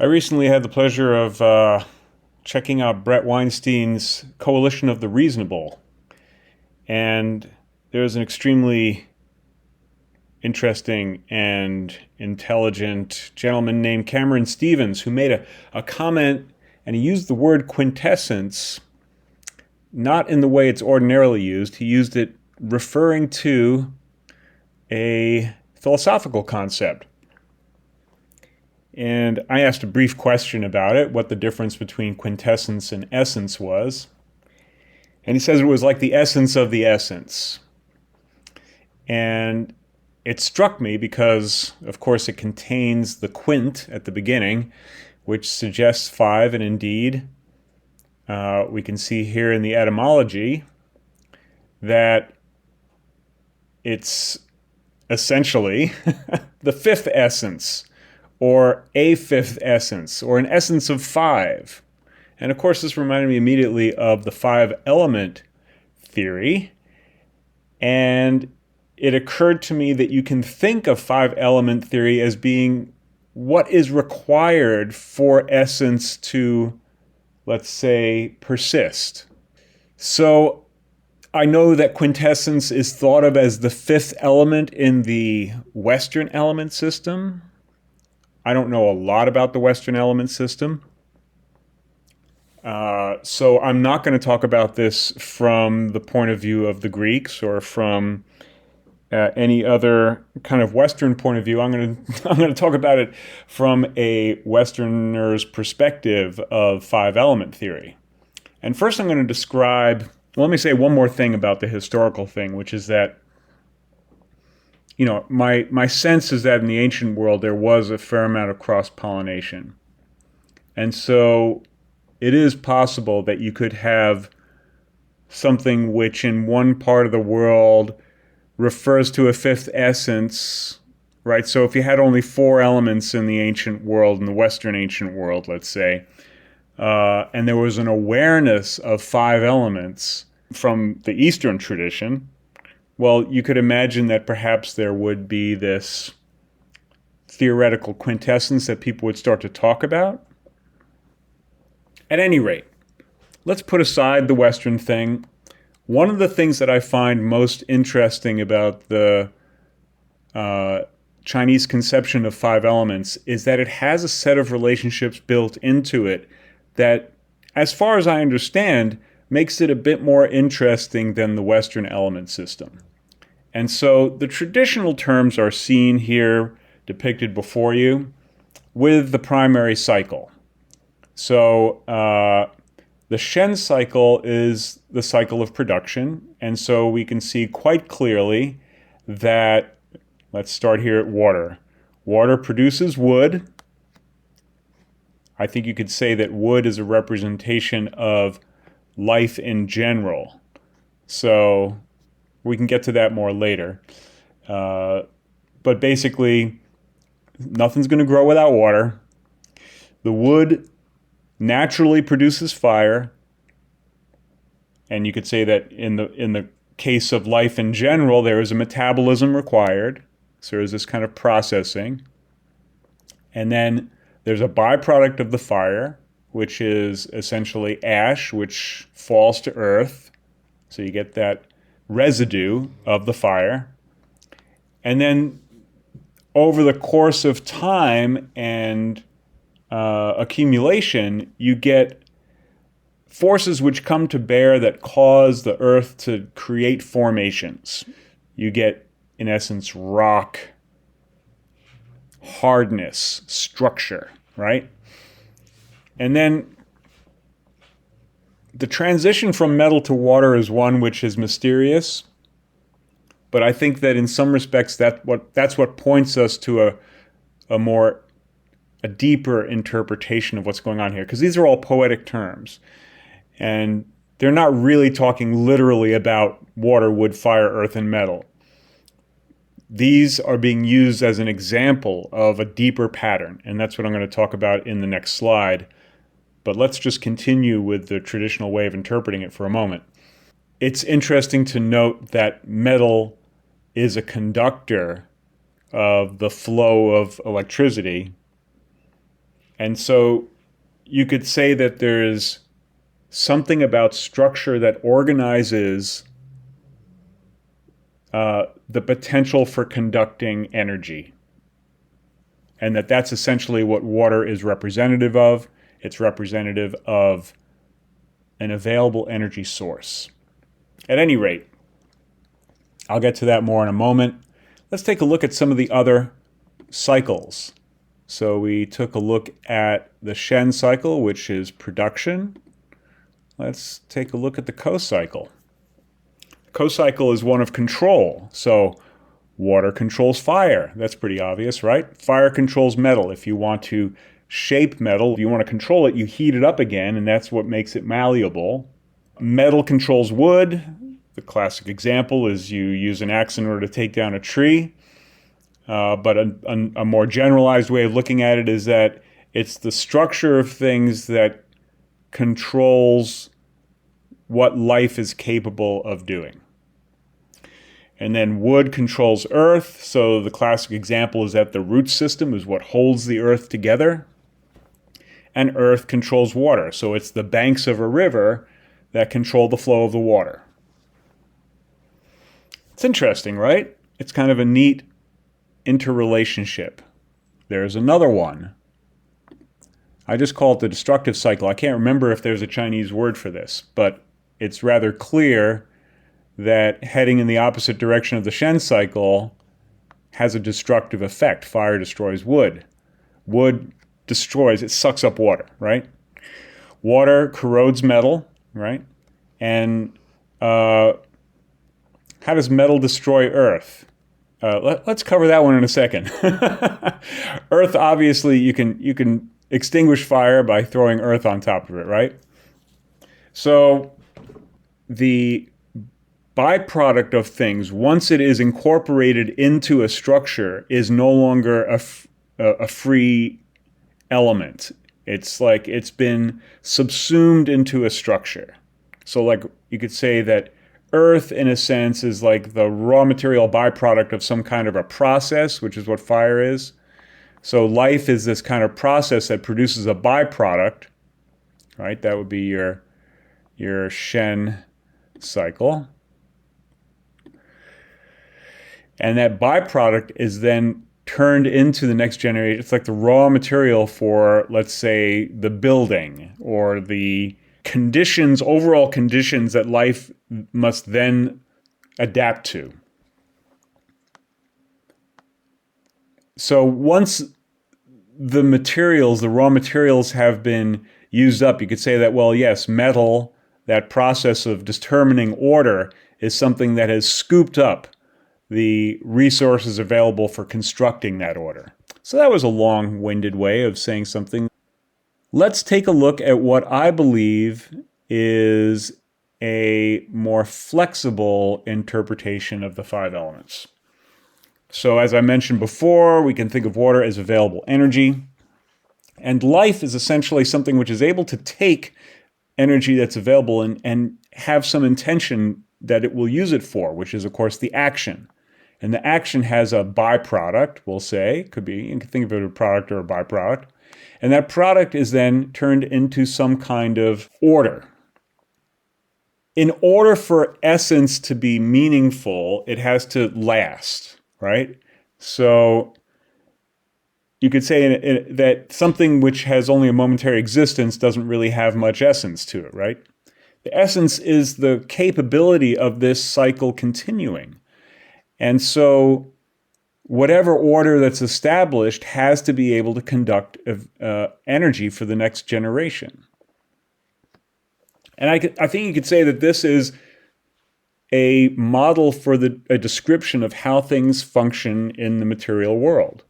I recently had the pleasure of checking out Bret Weinstein's Coalition of the Reasonable, and there was an extremely interesting and intelligent gentleman named Cameron Stevens who made a comment, and he used the word quintessence not in the way it's ordinarily used. He used it referring to a philosophical concept. And I asked a brief question about it, what the difference between quintessence and essence was. And he says it was like the essence of the essence. And it struck me because, of course, it contains the quint at the beginning, which suggests five, and indeed, we can see here in the etymology that it's essentially the fifth essence, or a fifth essence, or an essence of five. And of course, this reminded me immediately of the five-element theory. And it occurred to me that you can think of five-element theory as being what is required for essence to, let's say, persist. So I know that quintessence is thought of as the fifth element in the Western element system. I don't know a lot about the Western element system. So I'm not going to talk about this from the point of view of the Greeks or from any other kind of Western point of view. I'm going to talk about it from a Westerner's perspective of five-element theory. And first I'm going to describe, well, let me say one more thing about the historical thing, which is that my sense is that in the ancient world there was a fair amount of cross-pollination. And so it is possible that you could have something which in one part of the world refers to a fifth essence, right? So if you had only four elements in the ancient world, in the Western ancient world, let's say, and there was an awareness of five elements from the Eastern tradition, well, you could imagine that perhaps there would be this theoretical quintessence that people would start to talk about. At any rate, let's put aside the Western thing. One of the things that I find most interesting about the Chinese conception of five elements is that it has a set of relationships built into it that, as far as I understand, makes it a bit more interesting than the Western element system. And so the traditional terms are seen here, depicted before you, with the primary cycle. So the Shen cycle is the cycle of production, and so we can see quite clearly that, let's start here at water. Water produces wood. I think you could say that wood is a representation of life in general. So we can get to that more later. But basically, nothing's going to grow without water. The wood naturally produces fire. And you could say that in the case of life in general, there is a metabolism required. So there's this kind of processing. And then there's a byproduct of the fire, which is essentially ash, which falls to earth. So you get that residue of the fire. And then over the course of time and accumulation, you get forces which come to bear that cause the earth to create formations. You get, in essence, rock, hardness, structure, right? And then the transition from metal to water is one which is mysterious, but I think that in some respects that's what points us to a deeper interpretation of what's going on here, because these are all poetic terms, and they're not really talking literally about water, wood, fire, earth, and metal. These are being used as an example of a deeper pattern, and that's what I'm going to talk about in the next slide. But let's just continue with the traditional way of interpreting it for a moment. It's interesting to note that metal is a conductor of the flow of electricity, And so you could say that there's something about structure that organizes the potential for conducting energy. And that's essentially what water is representative of. It's representative of an available energy source. At any rate, I'll get to that more in a moment. Let's take a look at some of the other cycles. So we took a look at the Shen cycle, which is production. Let's take a look at the co-cycle. Co-cycle is one of control. So water controls fire. That's pretty obvious, right? Fire controls metal. If you want to shape metal, if you want to control it, you heat it up again, and that's what makes it malleable. Metal controls wood. The classic example is you use an axe in order to take down a tree. But a more generalized way of looking at it is that it's the structure of things that controls what life is capable of doing. And then wood controls earth. So the classic example is that the root system is what holds the earth together. And earth controls water. So it's the banks of a river that control the flow of the water. It's interesting, right? It's kind of a neat interrelationship. There's another one. I just call it the destructive cycle. I can't remember if there's a Chinese word for this, but it's rather clear that heading in the opposite direction of the Shen cycle has a destructive effect. Fire destroys wood. Wood destroys, it sucks up water, right? Water corrodes metal, right? And how does metal destroy earth? Let's cover that one in a second. Earth, obviously, you can extinguish fire by throwing earth on top of it, right? So the byproduct of things, once it is incorporated into a structure, is no longer a free element. It's like it's been subsumed into a structure. So like you could say that earth, in a sense, is like the raw material byproduct of some kind of a process, which is what fire is. So life is this kind of process that produces a byproduct, right? That would be your Shen cycle. And that byproduct is then turned into the next generation. It's like the raw material for, let's say, the building or the conditions, overall conditions that life must then adapt to. So once the materials, the raw materials have been used up, you could say that, well, yes, metal, that process of determining order is something that has scooped up the resources available for constructing that order. So that was a long-winded way of saying something. Let's take a look at what I believe is a more flexible interpretation of the five elements. So as I mentioned before, we can think of water as available energy. And life is essentially something which is able to take energy that's available and have some intention that it will use it for, which is, of course, the action. And the action has a byproduct, we'll say. Could be, you can think of it as a product or a byproduct. And that product is then turned into some kind of order. In order for essence to be meaningful, it has to last, right? So you could say that something which has only a momentary existence doesn't really have much essence to it, right? The essence is the capability of this cycle continuing. And so whatever order that's established has to be able to conduct energy for the next generation. And I think you could say that this is a model for a description of how things function in the material world.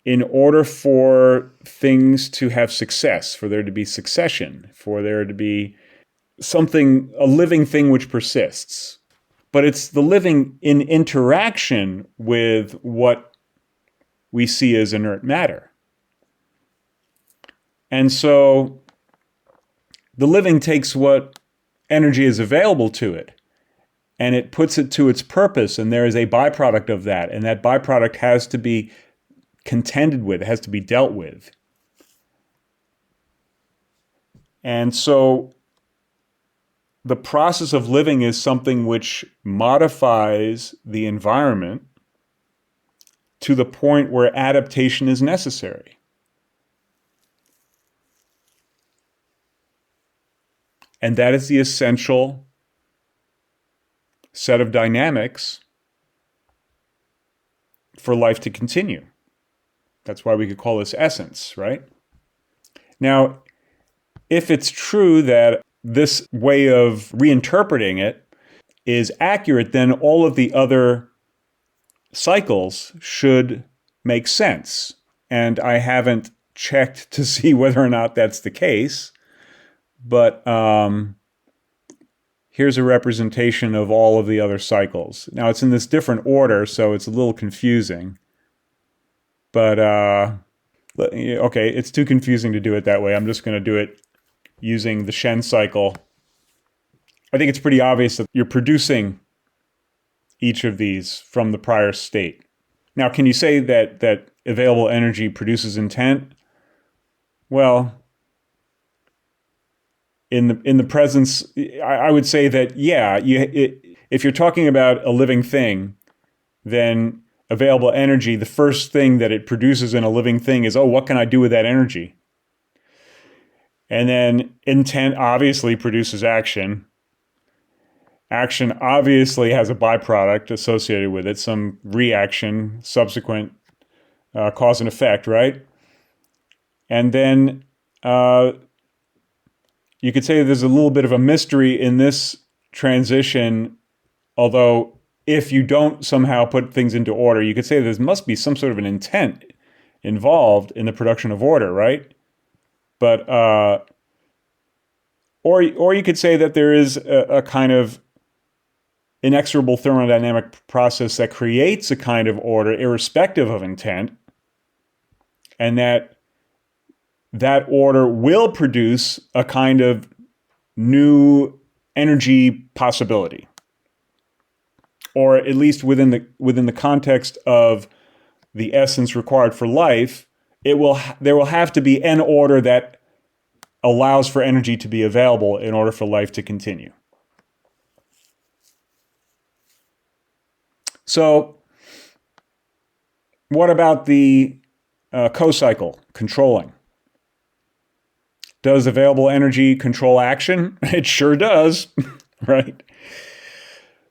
In order for things to have success, for there to be succession, for there to be something, a living thing which persists. But it's the living in interaction with what we see as inert matter. And so the living takes what energy is available to it and it puts it to its purpose, and there is a byproduct of that, and that byproduct has to be contended with, it has to be dealt with. And so the process of living is something which modifies the environment to the point where adaptation is necessary. And that is the essential set of dynamics for life to continue. That's why we could call this essence, right? Now, if it's true that this way of reinterpreting it is accurate, then all of the other cycles should make sense. And I haven't checked to see whether or not that's the case, but here's a representation of all of the other cycles. Now, it's in this different order, so it's a little confusing. But, okay, it's too confusing to do it that way. I'm just going to do it using the Shen cycle. I think it's pretty obvious that you're producing each of these from the prior state. Now, can you say that available energy produces intent? Well, in the presence, I would say that, yeah, if you're talking about a living thing, then available energy, the first thing that it produces in a living thing is, oh, what can I do with that energy? And then intent obviously produces action. Action obviously has a byproduct associated with it, some reaction, subsequent cause and effect, right? And then you could say there's a little bit of a mystery in this transition, although if you don't somehow put things into order, you could say there must be some sort of an intent involved in the production of order, right? But or you could say that there is a kind of inexorable thermodynamic process that creates a kind of order irrespective of intent, and that order will produce a kind of new energy possibility, or at least within the context of the essence required for life, there will have to be an order that allows for energy to be available in order for life to continue. So, what about the co-cycle, controlling? Does available energy control action? It sure does, right?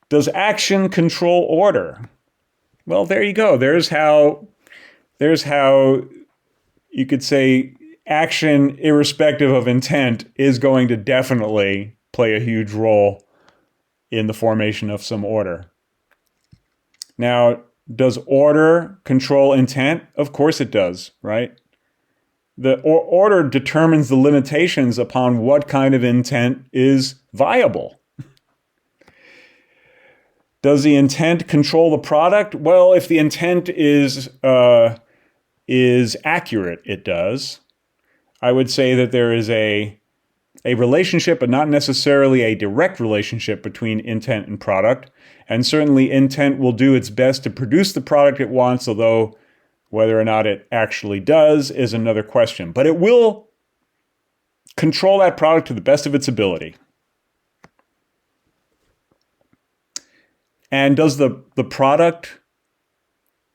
Does action control order? Well, there you go. There's how you could say action, irrespective of intent, is going to definitely play a huge role in the formation of some order. Now, does order control intent? Of course it does, right? The order determines the limitations upon what kind of intent is viable. Does the intent control the product? Well, if the intent is accurate, it does. I would say that there is a relationship, but not necessarily a direct relationship between intent and product. And certainly intent will do its best to produce the product it wants, although whether or not it actually does is another question. But it will control that product to the best of its ability. And does the product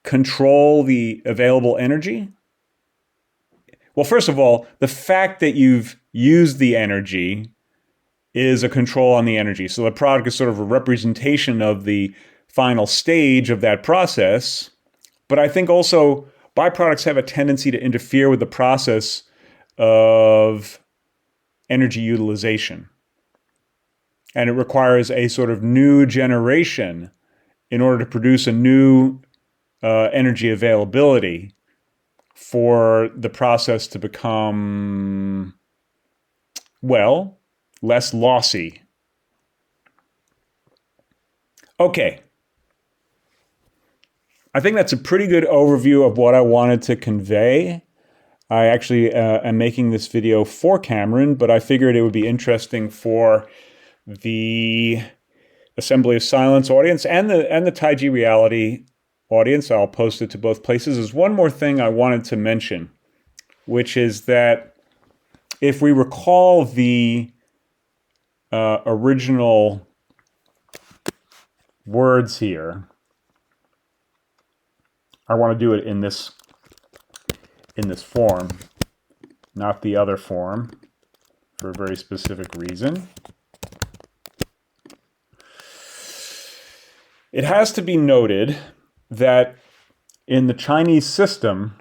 control the available energy? Well, first of all, the fact that you've used the energy is a control on the energy. So the product is sort of a representation of the final stage of that process. But I think also byproducts have a tendency to interfere with the process of energy utilization. And it requires a sort of new generation in order to produce a new energy availability for the process to become, well, less lossy. Okay. I think that's a pretty good overview of what I wanted to convey. I actually am making this video for Cameron, but I figured it would be interesting for the Assembly of Silence audience and the Taiji Reality audience. I'll post it to both places. There's one more thing I wanted to mention, which is that if we recall the original words here, I want to do it in this form, not the other form, for a very specific reason. It has to be noted that in the Chinese system,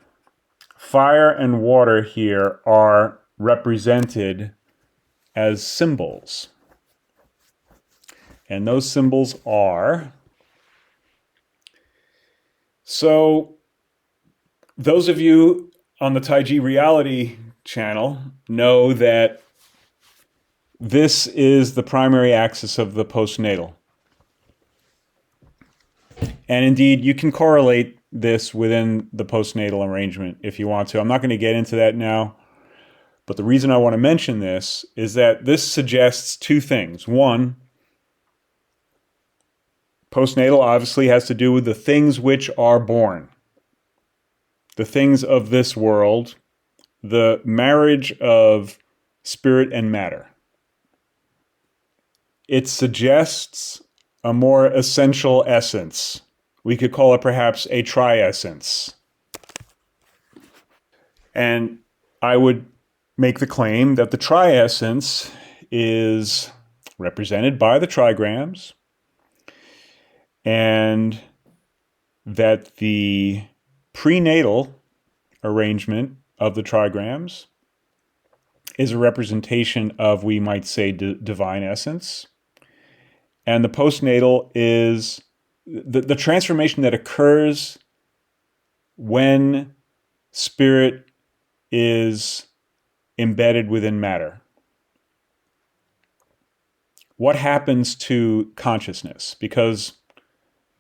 fire and water here are represented as symbols. And those symbols are... So, those of you on the Taiji Reality channel know that this is the primary axis of the postnatal. And indeed, you can correlate this within the postnatal arrangement if you want to. I'm not going to get into that now. But the reason I want to mention this is that this suggests two things. One, postnatal obviously has to do with the things which are born. The things of this world, the marriage of spirit and matter. It suggests a more essential essence. We could call it perhaps a tri-essence. And I would make the claim that the tri-essence is represented by the trigrams, and that the prenatal arrangement of the trigrams is a representation of, we might say, divine essence. And the postnatal is the transformation that occurs when spirit is embedded within matter. What happens to consciousness? Because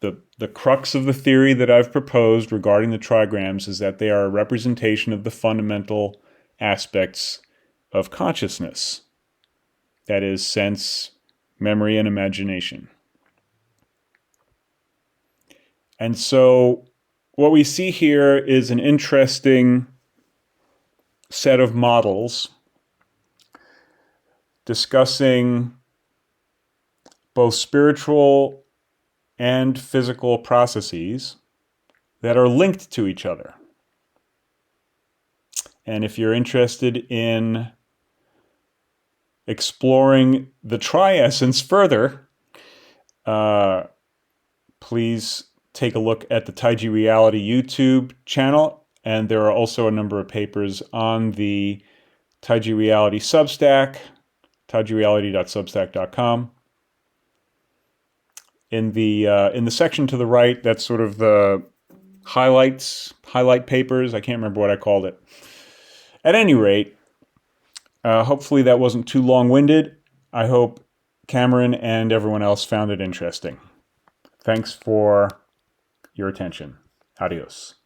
the crux of the theory that I've proposed regarding the trigrams is that they are a representation of the fundamental aspects of consciousness. That is, sense, memory, and imagination. And so what we see here is an interesting set of models discussing both spiritual and physical processes that are linked to each other. And if you're interested in exploring the tri-essence further, please take a look at the Taiji Reality YouTube channel. And there are also a number of papers on the Taiji Reality Substack, taijireality.substack.com. In the section to the right, that's sort of the highlight papers. I can't remember what I called it. At any rate, hopefully that wasn't too long-winded. I hope Cameron and everyone else found it interesting. Thanks for your attention. Adios.